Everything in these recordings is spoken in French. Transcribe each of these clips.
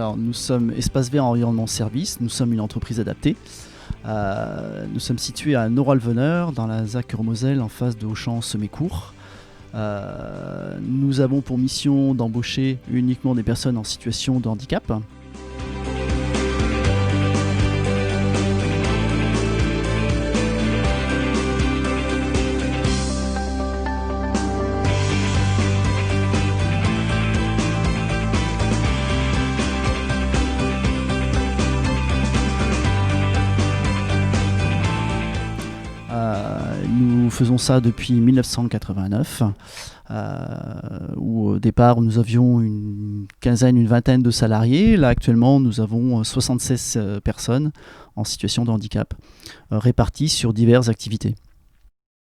Alors, nous sommes Espace Vert Environnement Service, nous sommes une entreprise adaptée. Nous sommes situés à Nora-le-Veneur, dans la Zac-Moselle, en face de Auchan-Semécourt. Nous avons pour mission d'embaucher uniquement des personnes en situation de handicap. Nous faisons ça depuis 1989, où au départ nous avions une vingtaine de salariés. Là actuellement nous avons 76 personnes en situation de handicap, réparties sur diverses activités.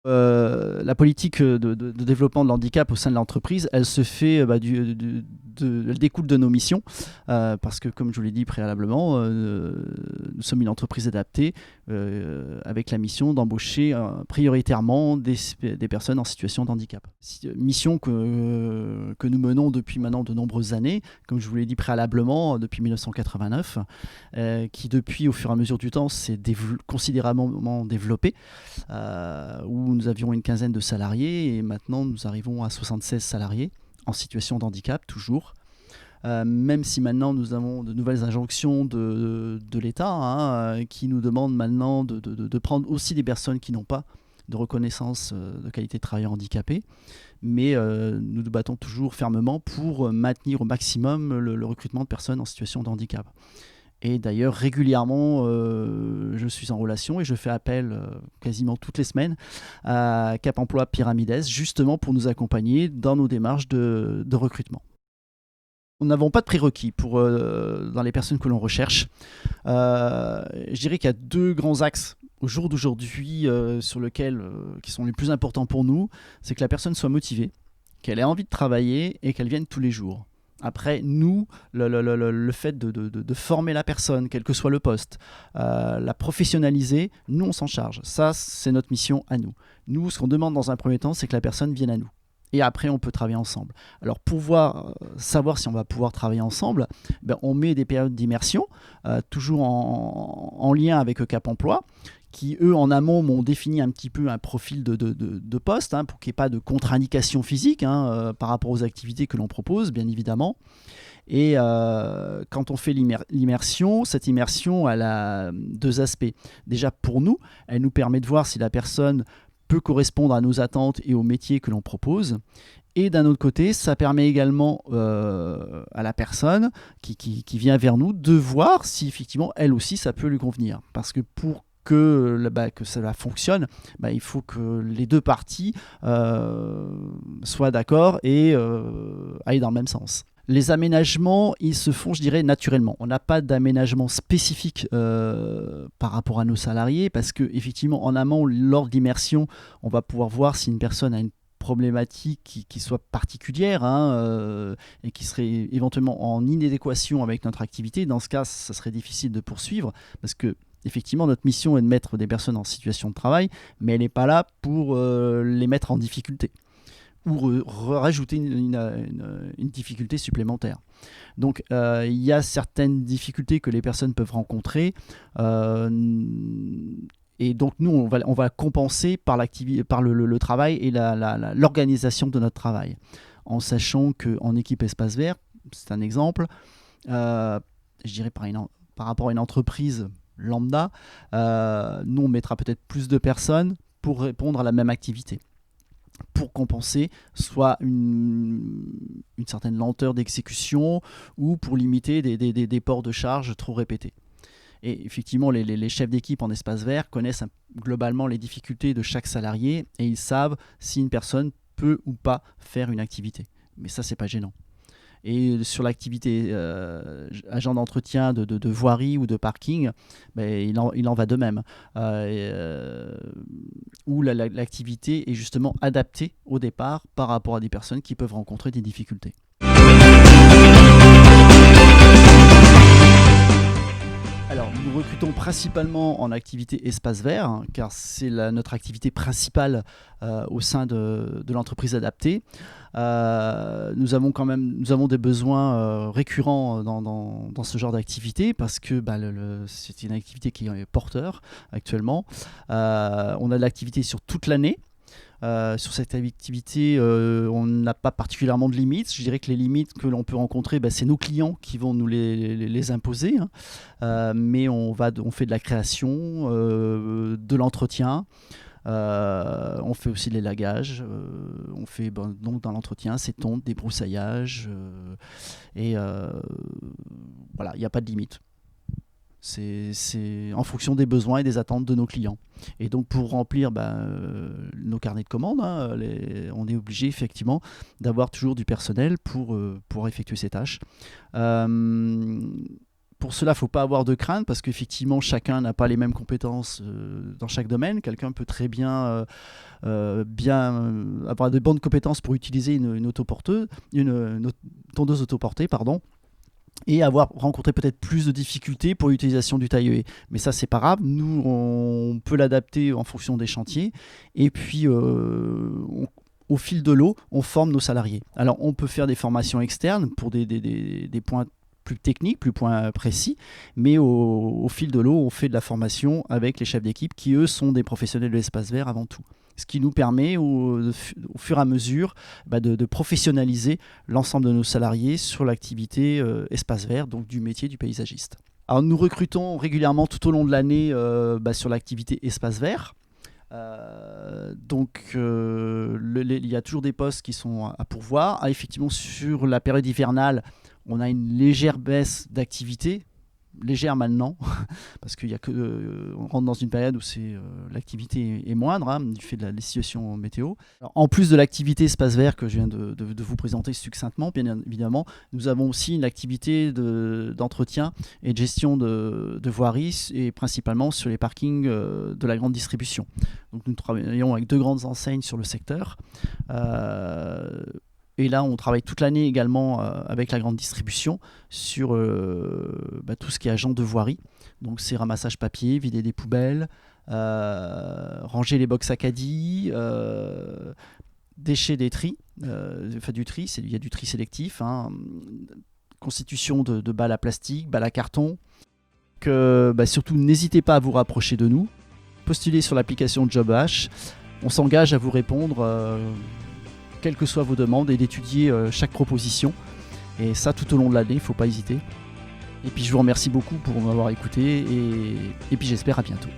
La politique de développement de l'handicap au sein de l'entreprise, elle se fait, elle découle de nos missions, parce que comme je vous l'ai dit préalablement, nous sommes une entreprise adaptée avec la mission d'embaucher prioritairement des personnes en situation de handicap. Mission que nous menons depuis maintenant de nombreuses années, comme je vous l'ai dit préalablement, depuis 1989, qui depuis au fur et à mesure du temps s'est considérablement développée, où nous avions une quinzaine de salariés et maintenant nous arrivons à 76 salariés en situation de handicap toujours. Même si maintenant nous avons de nouvelles injonctions de l'État qui nous demandent maintenant de prendre aussi des personnes qui n'ont pas de reconnaissance de qualité de travailleur handicapé. Mais nous nous battons toujours fermement pour maintenir au maximum le recrutement de personnes en situation de handicap. Et d'ailleurs, régulièrement, je suis en relation et je fais appel quasiment toutes les semaines à Cap Emploi Pyramides, justement pour nous accompagner dans nos démarches de recrutement. Nous n'avons pas de prérequis dans les personnes que l'on recherche. Je dirais qu'il y a deux grands axes au jour d'aujourd'hui sur lesquels qui sont les plus importants pour nous. C'est que la personne soit motivée, qu'elle ait envie de travailler et qu'elle vienne tous les jours. Après, nous, le fait de former la personne, quel que soit le poste, la professionnaliser, nous, on s'en charge. Ça, c'est notre mission à nous. Nous, ce qu'on demande dans un premier temps, c'est que la personne vienne à nous. Et après, on peut travailler ensemble. Alors, pour savoir si on va pouvoir travailler ensemble, on met des périodes d'immersion, toujours en lien avec Cap Emploi, qui, eux, en amont, m'ont défini un petit peu un profil de poste, pour qu'il n'y ait pas de contre-indication physique par rapport aux activités que l'on propose, bien évidemment. Et quand on fait l'immersion, cette immersion, elle a deux aspects. Déjà, pour nous, elle nous permet de voir si la personne peut correspondre à nos attentes et au métier que l'on propose. Et d'un autre côté, ça permet également à la personne qui vient vers nous de voir si effectivement, elle aussi, ça peut lui convenir. Parce que pour que cela fonctionne, il faut que les deux parties soient d'accord et aillent dans le même sens. Les aménagements, ils se font, je dirais, naturellement. On n'a pas d'aménagement spécifique par rapport à nos salariés parce qu'effectivement, en amont, lors de l'immersion, on va pouvoir voir si une personne a une problématique qui soit particulière et qui serait éventuellement en inadéquation avec notre activité. Dans ce cas, ça serait difficile de poursuivre parce que effectivement, notre mission est de mettre des personnes en situation de travail, mais elle n'est pas là pour les mettre en difficulté ou rajouter une difficulté supplémentaire. Donc, il y a certaines difficultés que les personnes peuvent rencontrer et donc, nous, on va compenser par le travail et l'organisation de notre travail, en sachant qu'en équipe Espace Vert, c'est un exemple, je dirais par rapport à une entreprise lambda, nous on mettra peut-être plus de personnes pour répondre à la même activité, pour compenser soit une certaine lenteur d'exécution ou pour limiter des ports de charge trop répétés. Et effectivement, les chefs d'équipe en Espace Vert connaissent globalement les difficultés de chaque salarié et ils savent si une personne peut ou pas faire une activité. Mais ça, c'est pas gênant. Et sur l'activité agent d'entretien de voirie ou de parking, il en va de même. Où l'activité est justement adaptée au départ par rapport à des personnes qui peuvent rencontrer des difficultés. Alors, nous nous recrutons principalement en activité espace vert, hein, car c'est notre activité principale au sein de l'entreprise adaptée. Nous avons des besoins récurrents dans ce genre d'activité parce que c'est une activité qui est porteur actuellement. On a de l'activité sur toute l'année. Sur cette activité, on n'a pas particulièrement de limites. Je dirais que les limites que l'on peut rencontrer, c'est nos clients qui vont nous les imposer. Mais on fait de la création, de l'entretien. On fait aussi de l'élagage. On fait donc dans l'entretien, c'est tonte, des brousaillages. Voilà, il n'y a pas de limite. C'est en fonction des besoins et des attentes de nos clients. Et donc pour remplir nos carnets de commandes, on est obligé effectivement d'avoir toujours du personnel pour effectuer ces tâches. Pour cela, il ne faut pas avoir de crainte parce qu'effectivement, chacun n'a pas les mêmes compétences dans chaque domaine. Quelqu'un peut très bien, avoir de bonnes compétences pour utiliser une tondeuse autoportée, et avoir rencontré peut-être plus de difficultés pour l'utilisation du taille-haie. Mais ça, c'est pas grave. Nous, on peut l'adapter en fonction des chantiers. Et puis, au fil de l'eau, on forme nos salariés. Alors, on peut faire des formations externes pour des points plus techniques, plus points précis. Mais au fil de l'eau, on fait de la formation avec les chefs d'équipe qui, eux, sont des professionnels de l'espace vert avant tout. Ce qui nous permet au fur et à mesure de professionnaliser l'ensemble de nos salariés sur l'activité espace vert, donc du métier du paysagiste. Alors nous recrutons régulièrement tout au long de l'année sur l'activité espace vert. Il y a toujours des postes qui sont à pourvoir. Effectivement, sur la période hivernale, on a une légère baisse d'activité. Légère maintenant, parce qu'on rentre dans une période où l'activité est moindre du fait de la situation météo. Alors, en plus de l'activité espace vert que je viens de vous présenter succinctement, bien évidemment, nous avons aussi une activité d'entretien et de gestion de voiries, et principalement sur les parkings de la grande distribution. Donc, nous travaillons avec 2 grandes enseignes sur le secteur. Et là, on travaille toute l'année également avec la grande distribution sur tout ce qui est agent de voirie. Donc, c'est ramassage papier, vider des poubelles, ranger les box à caddie, déchets des tris, du tri, il y a du tri sélectif, constitution de balles à plastique, balles à carton. Surtout, n'hésitez pas à vous rapprocher de nous, postulez sur l'application JobH. On s'engage à vous répondre quelles que soient vos demandes et d'étudier chaque proposition. Et ça tout au long de l'année, il ne faut pas hésiter. Et puis je vous remercie beaucoup pour m'avoir écouté et puis j'espère à bientôt.